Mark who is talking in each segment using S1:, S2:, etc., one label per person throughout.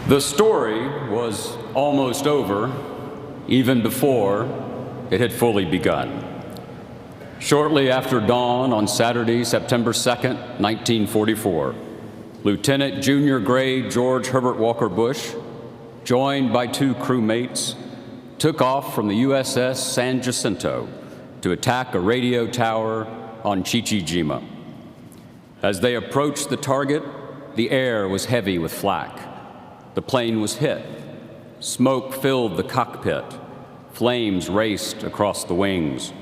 S1: The story was almost over even before it had fully begun. Shortly after dawn on Saturday, September 2nd, 1944, Lieutenant Junior Grade George Herbert Walker Bush, joined by two crewmates, took off from the USS San Jacinto to attack a radio tower on Chichijima. As they approached the target, the air was heavy with flak. The plane was hit. Smoke filled the cockpit. Flames raced across the wings.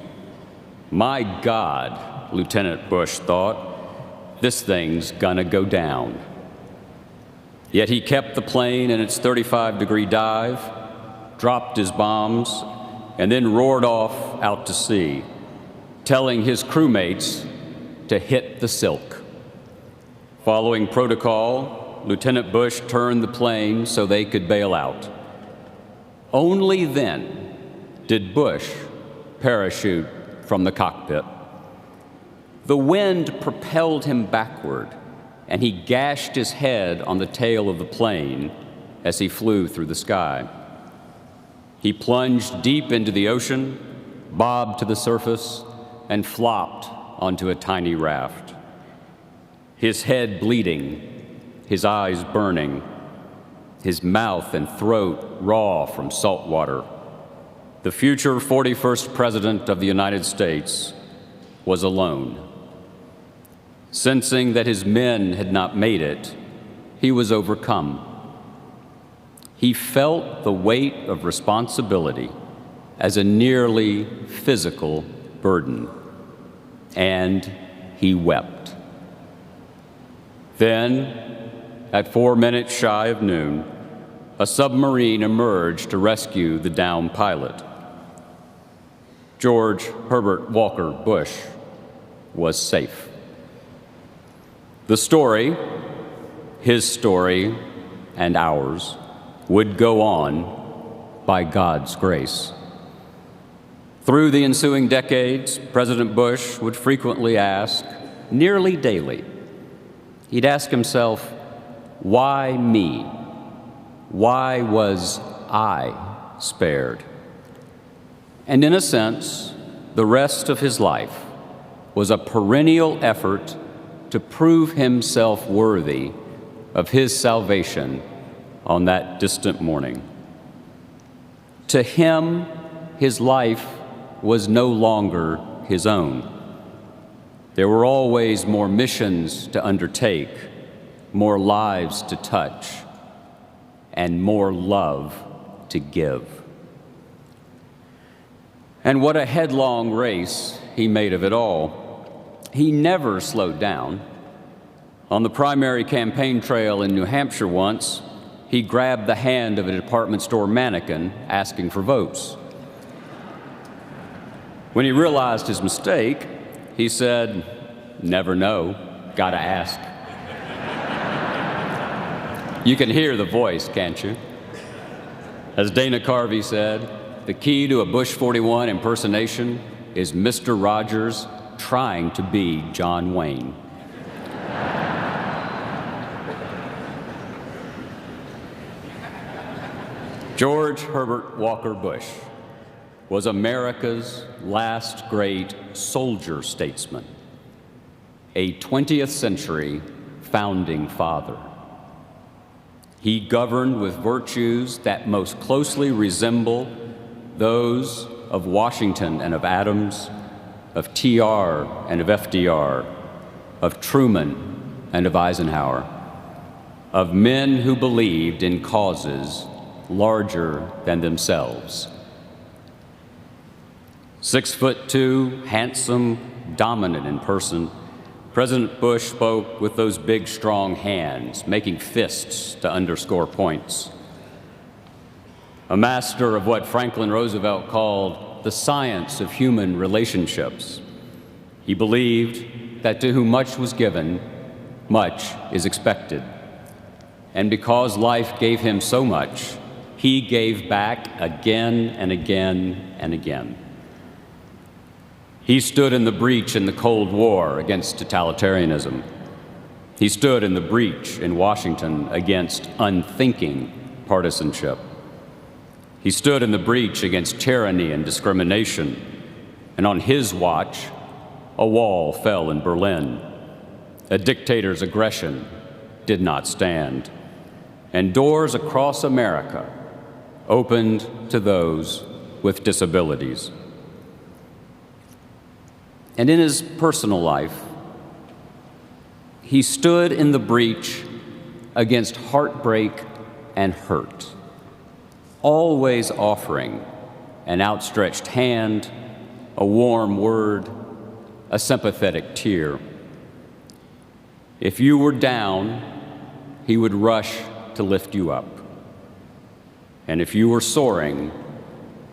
S1: My God, Lieutenant Bush thought, this thing's gonna go down. Yet he kept the plane in its 35-degree dive, dropped his bombs, and then roared off out to sea, telling his crewmates to hit the silk. Following protocol, Lieutenant Bush turned the plane so they could bail out. Only then did Bush parachute from the cockpit. The wind propelled him backward, and he gashed his head on the tail of the plane as he flew through the sky. He plunged deep into the ocean, bobbed to the surface, and flopped onto a tiny raft. His head bleeding, his eyes burning, his mouth and throat raw from salt water. The future 41st President of the United States was alone. Sensing that his men had not made it, he was overcome. He felt the weight of responsibility as a nearly physical burden, and he wept. Then, at 4 minutes shy of noon, a submarine emerged to rescue the downed pilot. George Herbert Walker Bush was safe. The story, his story and ours, would go on by God's grace. Through the ensuing decades, President Bush would frequently ask, nearly daily, he'd ask himself, why me? Why was I spared? And in a sense, the rest of his life was a perennial effort to prove himself worthy of his salvation on that distant morning. To him, his life was no longer his own. There were always more missions to undertake, more lives to touch, and more love to give. And what a headlong race he made of it all. He never slowed down. On the primary campaign trail in New Hampshire once, he grabbed the hand of a department store mannequin asking for votes. When he realized his mistake, he said, "Never know, gotta ask." You can hear the voice, can't you? As Dana Carvey said, the key to a Bush 41 impersonation is Mr. Rogers trying to be John Wayne. George Herbert Walker Bush was America's last great soldier statesman, a 20th century founding father. He governed with virtues that most closely resemble those of Washington and of Adams, of TR and of FDR, of Truman and of Eisenhower, of men who believed in causes larger than themselves. 6'2", handsome, dominant in person, President Bush spoke with those big, strong hands, making fists to underscore points. A master of what Franklin Roosevelt called the science of human relationships. He believed that to whom much was given, much is expected. And because life gave him so much, he gave back again and again and again. He stood in the breach in the Cold War against totalitarianism. He stood in the breach in Washington against unthinking partisanship. He stood in the breach against tyranny and discrimination, and on his watch, a wall fell in Berlin. A dictator's aggression did not stand, and doors across America opened to those with disabilities. And in his personal life, he stood in the breach against heartbreak and hurt, always offering an outstretched hand, a warm word, a sympathetic tear. If you were down, he would rush to lift you up. And if you were soaring,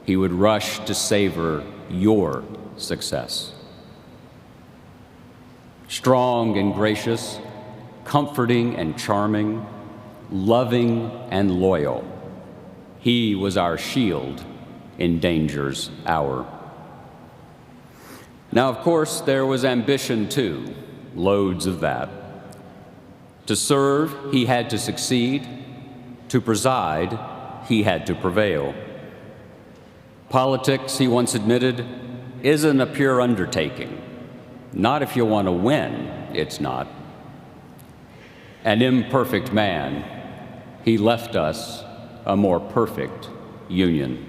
S1: he would rush to savor your success. Strong and gracious, comforting and charming, loving and loyal, he was our shield in danger's hour. Now, of course, there was ambition too, loads of that. To serve, he had to succeed. To preside, he had to prevail. Politics, he once admitted, isn't a pure undertaking. Not if you want to win, it's not. An imperfect man, he left us a more perfect union.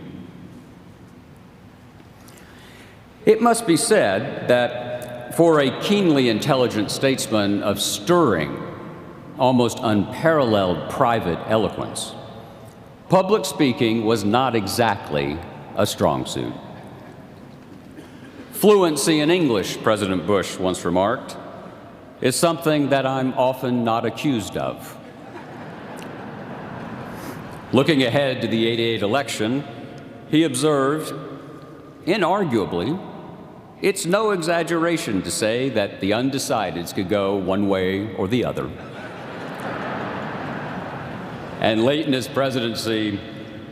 S1: It must be said that for a keenly intelligent statesman of stirring, almost unparalleled private eloquence, public speaking was not exactly a strong suit. Fluency in English, President Bush once remarked, is something that I'm often not accused of. Looking ahead to the '88 election, he observed, inarguably, it's no exaggeration to say that the undecideds could go one way or the other. And late in his presidency,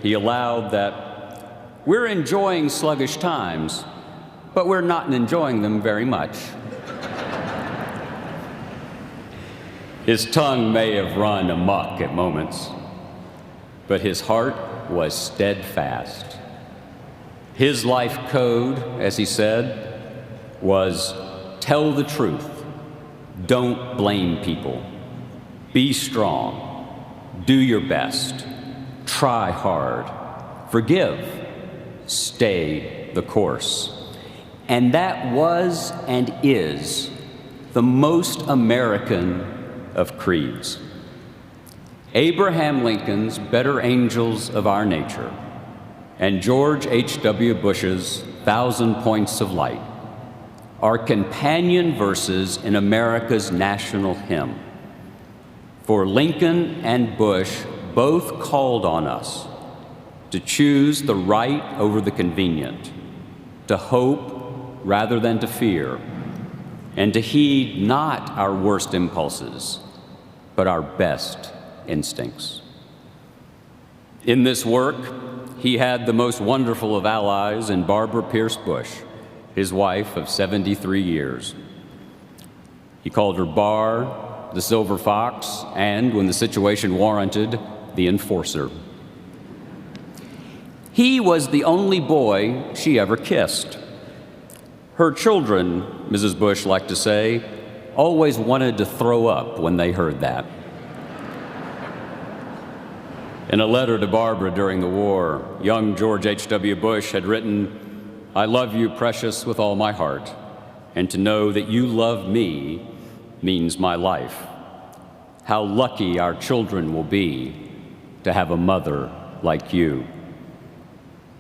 S1: he allowed that we're enjoying sluggish times, but we're not enjoying them very much. His tongue may have run amok at moments, but his heart was steadfast. His life code, as he said, was tell the truth, don't blame people, be strong, do your best, try hard, forgive, stay the course. And that was and is the most American of creeds. Abraham Lincoln's better angels of our nature and George H.W. Bush's 1,000 points of light are companion verses in America's national hymn. For Lincoln and Bush both called on us to choose the right over the convenient, to hope rather than to fear, and to heed not our worst impulses, but our best instincts. In this work, he had the most wonderful of allies in Barbara Pierce Bush, his wife of 73 years. He called her Bar, the Silver Fox, and, when the situation warranted, the Enforcer. He was the only boy she ever kissed. Her children, Mrs. Bush liked to say, always wanted to throw up when they heard that. In a letter to Barbara during the war, young George H.W. Bush had written, "I love you, precious, with all my heart, and to know that you love me means my life. How lucky our children will be to have a mother like you."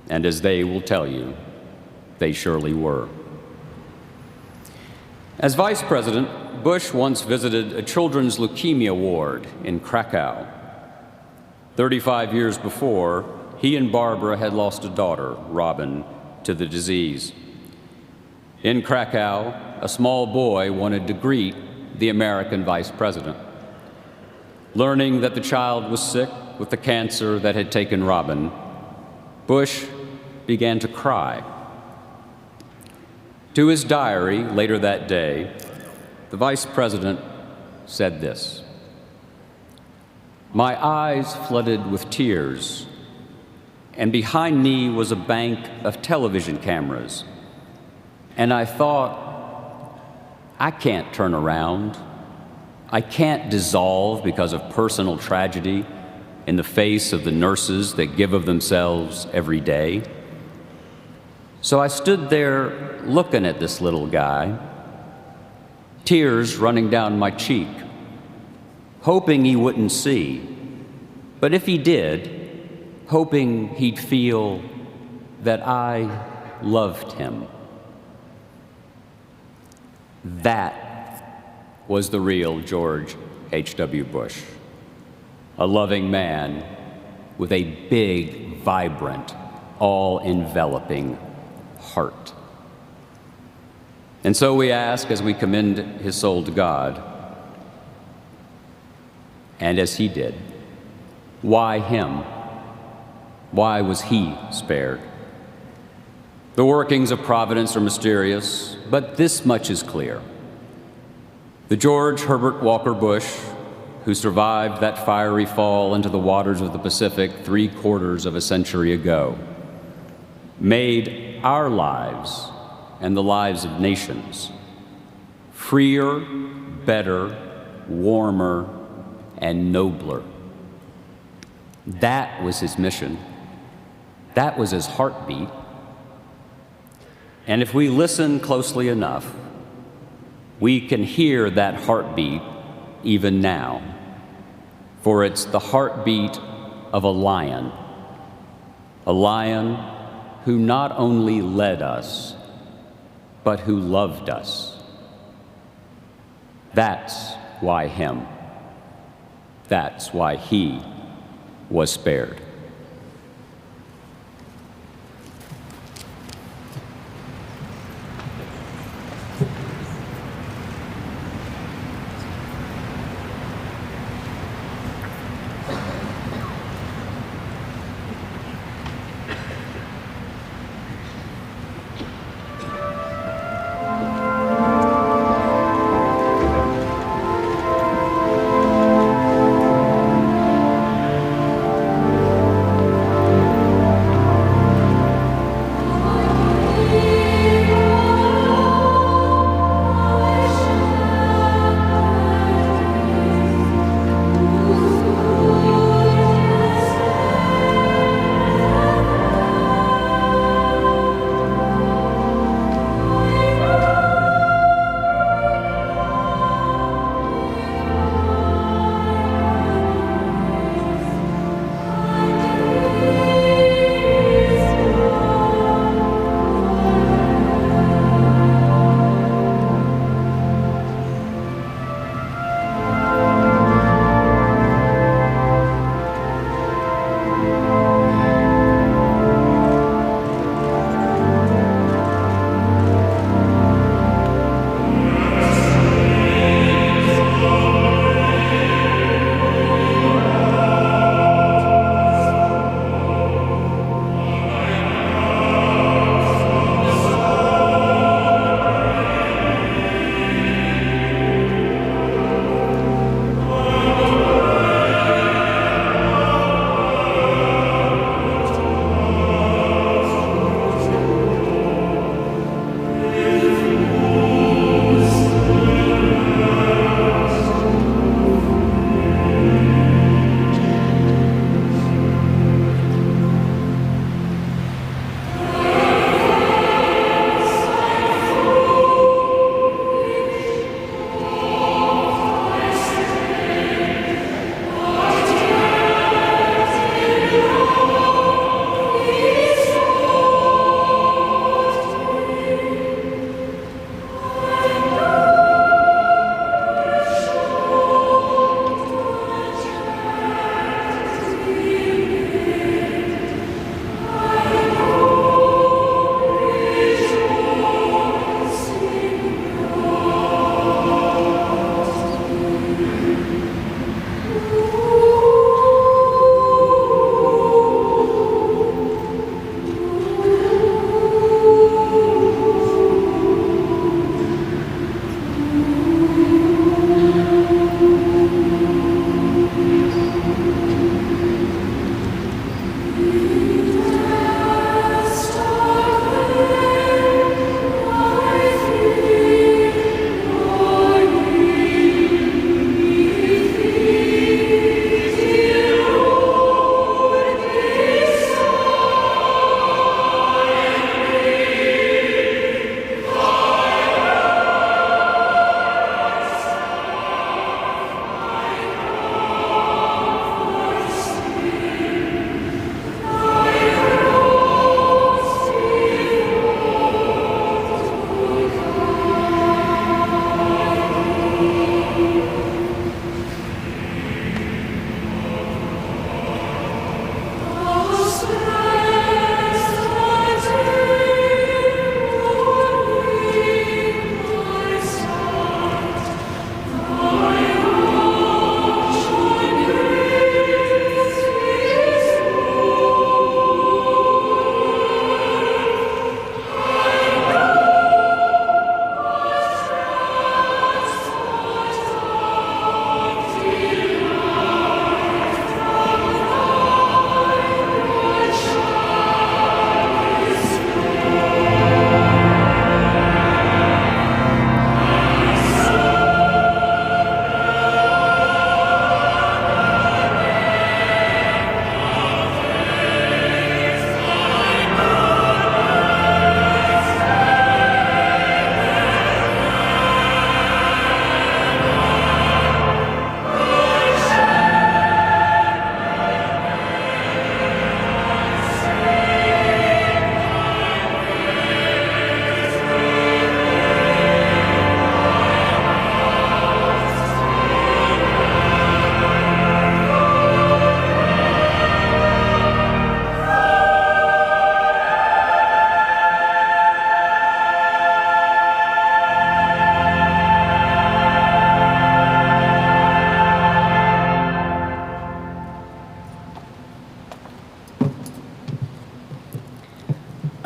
S1: And as they will tell you, they surely were. As Vice President, Bush once visited a children's leukemia ward in Krakow. 35 years before, he and Barbara had lost a daughter, Robin, to the disease. In Krakow, a small boy wanted to greet the American vice president. Learning that the child was sick with the cancer that had taken Robin, Bush began to cry. To his diary later that day, the vice president said this: "My eyes flooded with tears, and behind me was a bank of television cameras, and I thought, I can't turn around. I can't dissolve because of personal tragedy in the face of the nurses that give of themselves every day. So I stood there looking at this little guy, tears running down my cheek, hoping he wouldn't see, but if he did, hoping he'd feel that I loved him." That was the real George H.W. Bush, a loving man with a big, vibrant, all-enveloping heart. And so we ask, as we commend his soul to God, and as he did, why him? Why was he spared? The workings of providence are mysterious, but this much is clear. The George Herbert Walker Bush, who survived that fiery fall into the waters of the Pacific 3/4 of a century ago, made our lives and the lives of nations freer, better, warmer, and nobler. That was his mission. That was his heartbeat. And if we listen closely enough, we can hear that heartbeat even now, for it's the heartbeat of a lion who not only led us, but who loved us. That's why him. That's why he was spared.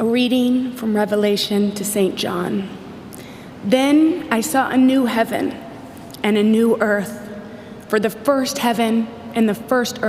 S2: reading from Revelation to St. John. Then I saw a new heaven and a new earth, for the first heaven and the first earth